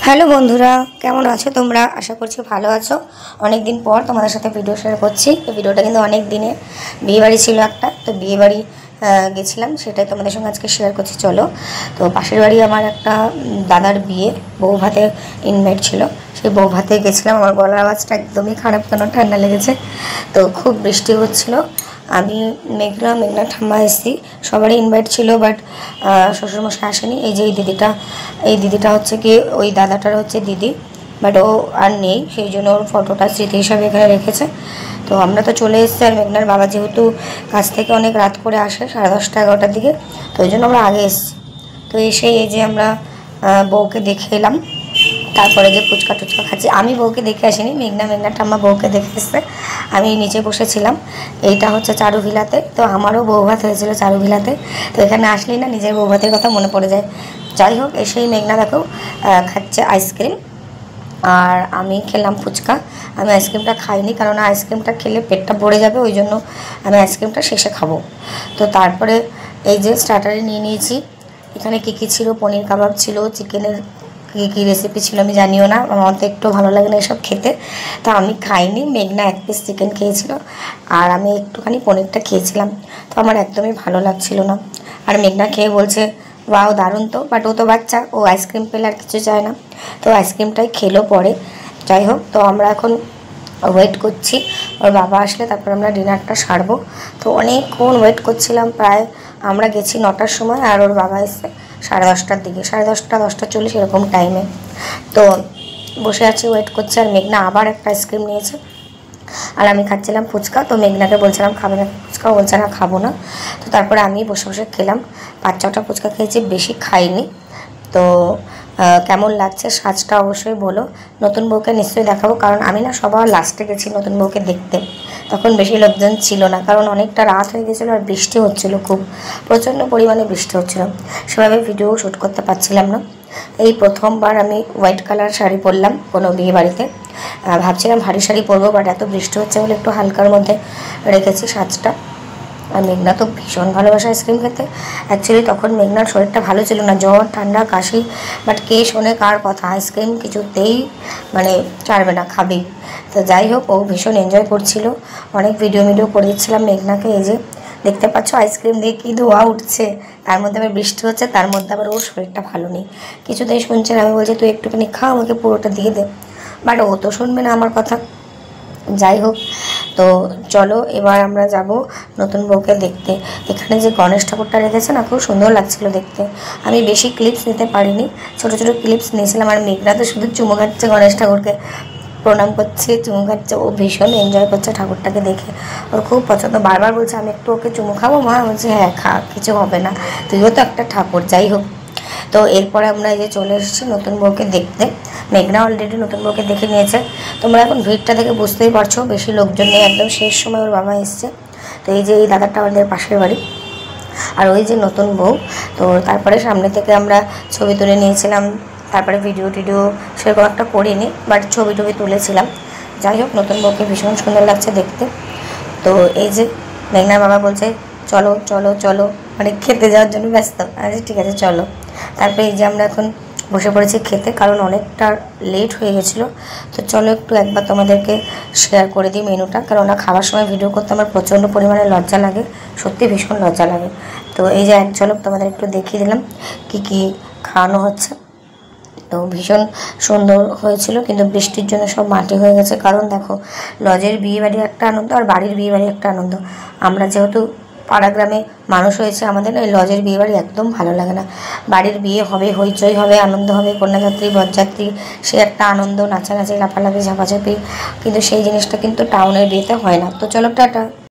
Hello বন্ধুরা, কেমন আছো তোমরা? আশা করছি ভালো আছো। অনেক দিন পর তোমাদের সাথে ভিডিও শেয়ার করছি। তো ভিডিওটা কিন্তু অনেক দিনে বিয়েবাড়ি ছিল একটা, তো বিয়েবাড়ি গেছিলাম, সেটাই তোমাদের সঙ্গে আজকে শেয়ার করছি। চলো, তো পাশের বাড়ি আমার একটা দাদার বিয়ে, বউ ভাতে ইনভাইট ছিল, সেই বউ ভাতে গেছিলাম। আমার গলার আওয়াজটা একদমই খারাপ, কেন ঠান্ডা লেগেছে। তো খুব বৃষ্টি হচ্ছিলো। আমি মেঘনা ঠাম্মা এসেছি, সবারই ইনভাইট ছিল, বাট শ্বশুরমশাই আসেনি। এই যে এই দিদিটা হচ্ছে কি ওই দাদাটার হচ্ছে দিদি, বাট ও আর নেই, সেই জন্য ওর ফটোটা স্মৃতি হিসাবে এখানে রেখেছে। তো আমরা তো চলে এসেছি, আর মেঘনার বাবা যেহেতু কাছ থেকে অনেক রাত করে আসে, 10:30 11টার দিকে, তো ওই জন্য আমরা আগে এসেছি। তো এসে এই যে আমরা বউকে দেখে এলাম, তারপরে যে ফুচকা টুচকা খাচ্ছি। আমি বউকে দেখে আসিনি, মেঘনা ঠাম্মা বউকে দেখে এসছে। আমি নিচে বসেছিলাম, এইটা হচ্ছে চারুভিলাতে। তো আমারও বউ ভাত হয়েছিল চারুভিলাতে। তো এখানে আসলেই না নিজের বউ ভাতের কথা মনে পড়ে যায়। যাই হোক, এসেই মেঘনা দেখো খাচ্ছে আইসক্রিম, আর আমি খেলাম ফুচকা। আমি আইসক্রিমটা খাইনি, কারণ আইসক্রিমটা খেলে পেটটা ভরে যাবে, ওই জন্য আমি আইসক্রিমটা শেষে খাবো। তো তারপরে এই যে স্টার্টারে নিয়ে নিয়েছি। এখানে কী কী ছিল, পনির কাবাব ছিল, চিকেনের কী রেসিপি ছিল আমি জানিও না, আমার তো একটু ভালো লাগে না এসব খেতে। তো আমি খাইনি, মেঘনা 1 পিস চিকেন খেয়েছিল, আর আমি একটুখানি পনিরটা খেয়েছিলাম। তো আমার একদমই ভালো লাগছিল না। আর মেঘনা খেয়ে বলছে ওয়াও দারুণ তো, বাট ও তো বাচ্চা, ও আইসক্রিম পেলে আর কিছু চায় না। তো আইসক্রিমটাই খেলো পরে। যাই হোক, তো আমরা এখন ওয়েট করছি ওর বাবা আসলে তারপর আমরা ডিনারটা সারবো। তো অনেকক্ষণ ওয়েট করছিলাম, প্রায় আমরা গেছি 9টার সময়, আর ওর বাবা এসে 10:30টার দিকে, 10:30 10:40 এরকম টাইমে। তো বসে আছি, ওয়েট করছি, আর মেঘনা আবার একটা আইসক্রিম নিয়েছে, আর আমি খাচ্ছিলাম ফুচকা। তো মেঘনাকে বলছিলাম খাবে না ফুচকা, বলছে না খাবো না। তো তারপরে আমি বসে বসে খেলাম, 5-6টা ফুচকা খেয়েছি, বেশি খাইনি। তো কেমন লাগছে সাজটা অবশ্যই বলো। নতুন বউকে নিশ্চয়ই দেখাবো, কারণ আমি না সবার লাস্টে গেছি নতুন বউকে দেখতে, তখন বেশি লোকজন ছিল না, কারণ অনেকটা রাত হয়ে গেছিলো, আর বৃষ্টি হচ্ছিলো, খুব প্রচণ্ড পরিমাণে বৃষ্টি হচ্ছিলো, সেভাবে ভিডিও শ্যুট করতে পারছিলাম না। এই প্রথমবার আমি হোয়াইট কালার শাড়ি পরলাম কোনো বিয়ে বাড়িতে। ভাবছিলাম ভারী শাড়ি পরবো, বাট এত বৃষ্টি হচ্ছে বলে একটু হালকার মধ্যে রেখেছি সাজটা। আর মেঘনা তো ভীষণ ভালোবাসে আইসক্রিম খেতে। অ্যাকচুয়ালি তখন মেঘনার শরীরটা ভালো ছিল না, জ্বর ঠান্ডা কাশি, বাট কে শোনে কার কথা, আইসক্রিম কিছুতেই মানে ছাড়বে না, খাবেই। তো যাই হোক, ও ভীষণ এনজয় করছিল। অনেক ভিডিও করেছিলাম মেঘনাকে। এই যে দেখতে পাচ্ছ আইসক্রিম দিয়ে কী ধোয়া উঠছে, তার মধ্যে আবার বৃষ্টি হচ্ছে, তার মধ্যে আবার ওর শরীরটা ভালো নেই। কিছুতেই শুনছে না, আমি বলছি তুই একটুখানি খা, আমাকে পুরোটা দিয়ে দে, বাট ও তো শুনবে না আমার কথা। যাই হোক, তো চলো এবার আমরা যাব নতুন বউকে দেখতে। এখানে যে গণেশ ঠাকুরটা রেখেছে না, খুব সুন্দর লাগছিল দেখতে। আমি বেশি ক্লিপস নিতে পারিনি, ছোটো ছোটো ক্লিপস নিয়েছিলাম। আর মেঘনা তো শুধু চুমু খাচ্ছে, গণেশ ঠাকুরকে প্রণাম করছে, চুমু খাচ্ছে, ও ভীষণ এনজয় করছে ঠাকুরটাকে দেখে, ওর খুব পছন্দ। বারবার বলছে আমি একটু ওকে চুমু খাবো মা, বলছে হ্যাঁ খা, কিছু হবে না, তুইও তো একটা ঠাকুর। যাই হোক, তো এরপরে আমরা এই যে চলে এসেছি নতুন বউকে দেখতে। মেঘনা অলরেডি নতুন বউকে দেখে নিয়েছে। তোমরা এখন ভিড়টা থেকে বুঝতেই পারছো, বেশি লোকজন নেই, একদম শেষ সময় ওর বাবা এসছে। তো এই যে এই দাদাটা আমাদের পাশের বাড়ি, আর ওই যে নতুন বউ। তো তারপরে সামনে থেকে আমরা ছবি তুলে নিয়েছিলাম, তারপরে ভিডিও টিডিও সেরকম একটা করিনি, বাট ছবি টবি তুলেছিলাম। যাই হোক, নতুন বউকে ভীষণ সুন্দর লাগছে দেখতে। তো এই যে মেঘনার বাবা বলছে চলো চলো চলো, মানে খেতে যাওয়ার জন্য ব্যস্ত। আচ্ছা ঠিক আছে চলো। তারপরে এই যে আমরা এখন বসে পড়েছি খেতে, কারণ অনেকটা লেট হয়ে গেছিলো। তো চলো একটু একবার তোমাদেরকে শেয়ার করে দিই মেনুটা, কারণ ওরা খাওয়ার সময় ভিডিও করতে আমার প্রচণ্ড পরিমাণে লজ্জা লাগে, সত্যি ভীষণ লজ্জা লাগে। তো এই যে এক ঝলক তোমাদের একটু দেখিয়ে দিলাম কি কি খাওয়ানো হচ্ছে। তো ভীষণ সুন্দর হয়েছিল, কিন্তু বৃষ্টির জন্য সব মাটি হয়ে গেছে। কারণ দেখো, লজের বিয়ে বাড়ি একটা আনন্দ, আর বাড়ির বিয়ে বাড়ি একটা আনন্দ। আমরা যেহেতু পাড়া গ্রামে মানুষ হয়েছে, আমাদের এই লজের বিয়ে বাড়ি একদম ভালো লাগে না। বাড়ির বিয়ে হবে, হইচই হবে, আনন্দ হবে, কন্যাযাত্রী বরযাত্রী, সে একটা আনন্দ, নাচানাচি লাফালাফি ঝাপাঝাপি, কিন্তু সেই জিনিসটা কিন্তু টাউনের বিয়েতে হয় না। তো চলো টাটা।